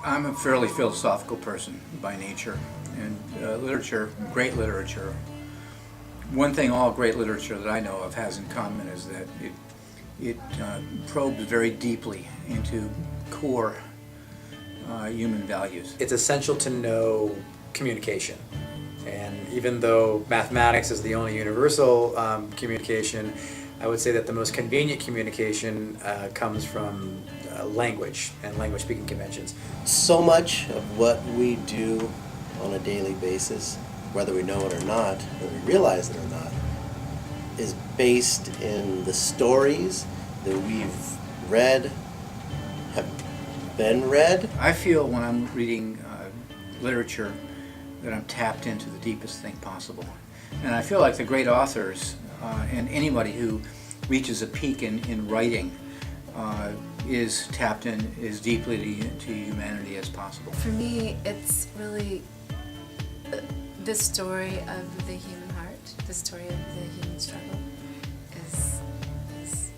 I'm a fairly philosophical person by nature, and literature, great literature. One thing all great literature that I know of has in common is that it probes very deeply into core human values. It's essential to know communication. And even though mathematics is the only universal communication, I would say that the most convenient communication comes from language and language speaking conventions. So much of what we do on a daily basis, whether we know it or not, whether we realize it or not, is based in the stories that we've read, have been read. I feel when I'm reading literature that I'm tapped into the deepest thing possible. And I feel like the great authors and anybody who reaches a peak in writing is tapped in as deeply to humanity as possible. For me, it's really the story of the human heart, the story of the human struggle is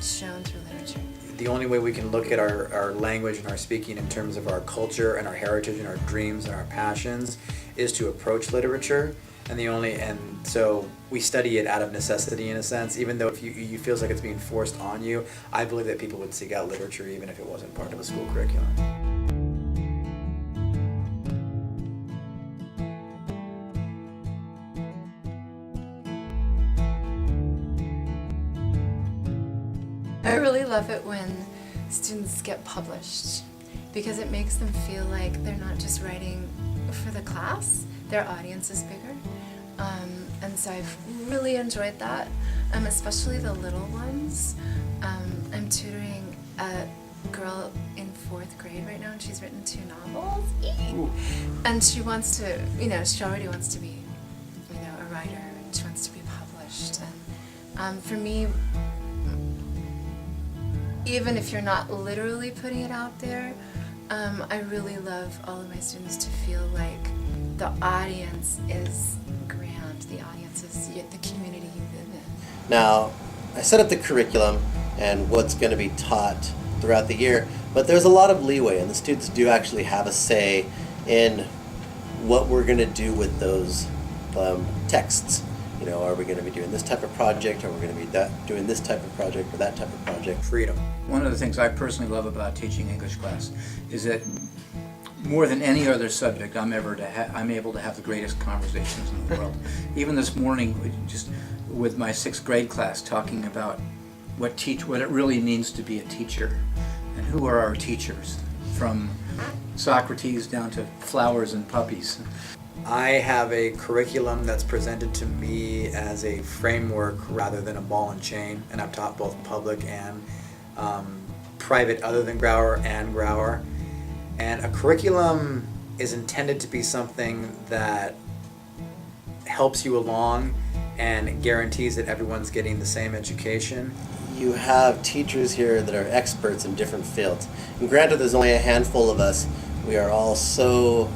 shown through literature. The only way we can look at our language and our speaking in terms of our culture and our heritage and our dreams and our passions is to approach literature. And so we study it out of necessity in a sense, even though if you feels like it's being forced on you. I believe that people would seek out literature even if it wasn't part of a school curriculum. I really love it when students get published because it makes them feel like they're not just writing for the class, their audience is bigger. And so I've really enjoyed that, especially the little ones. I'm tutoring a girl in 4th grade right now, and she's written 2 novels. And she wants to, she already wants to be, a writer, and she wants to be published. And for me, even if you're not literally putting it out there, I really love all of my students to feel like the audience is grand, the audience is the community you live in. Now, I set up the curriculum and what's going to be taught throughout the year, but there's a lot of leeway, and the students do actually have a say in what we're going to do with those texts. Are we going to be doing this type of project, or are we going to be doing this type of project or that type of project? Freedom. One of the things I personally love about teaching English class is that more than any other subject I'm able to have the greatest conversations in the world. Even this morning, just with my 6th grade class, talking about what it really means to be a teacher, and who are our teachers, from Socrates down to flowers and puppies. I have a curriculum that's presented to me as a framework rather than a ball and chain, and I've taught both public and private other than Grauer and Grauer. And a curriculum is intended to be something that helps you along and guarantees that everyone's getting the same education. You have teachers here that are experts in different fields. And granted, there's only a handful of us. We are all so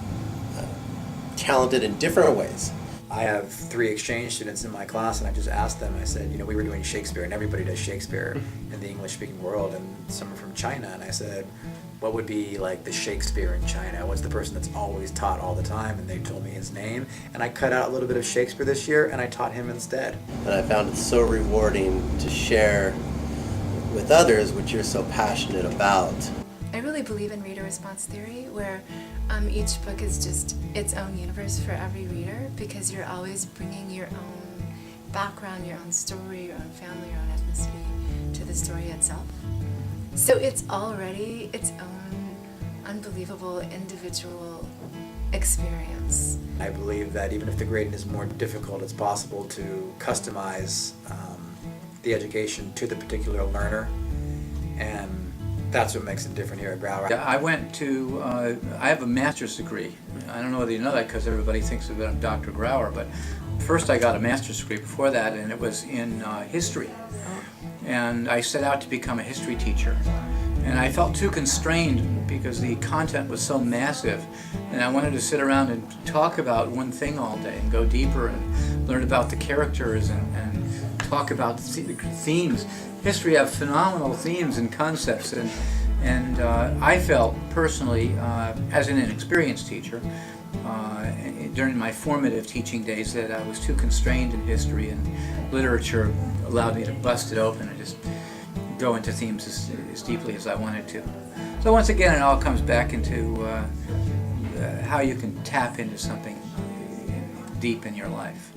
talented in different ways. I have 3 exchange students in my class, and I just asked them, I said, we were doing Shakespeare, and everybody does Shakespeare in the English-speaking world, and some are from China, and I said, what would be like the Shakespeare in China? What's the person that's always taught all the time? And they told me his name, and I cut out a little bit of Shakespeare this year, and I taught him instead. And I found it so rewarding to share with others what you're so passionate about. I really believe in reader response theory, where each book is just its own universe for every reader, because you're always bringing your own background, your own story, your own family, your own ethnicity to the story itself. So it's already its own unbelievable individual experience. I believe that even if the grading is more difficult, it's possible to customize the education to the particular learner, and that's what makes it different here at Broward. I have a master's degree. I don't know whether you know that because everybody thinks that I'm Dr. Grauer, but first I got a master's degree before that, and it was in history. And I set out to become a history teacher. And I felt too constrained because the content was so massive, and I wanted to sit around and talk about one thing all day and go deeper and learn about the characters and talk about themes. History have phenomenal themes and concepts, and And I felt personally, as an inexperienced teacher, during my formative teaching days, that I was too constrained in history, and literature allowed me to bust it open and just go into themes as deeply as I wanted to. So once again, it all comes back into how you can tap into something deep in your life.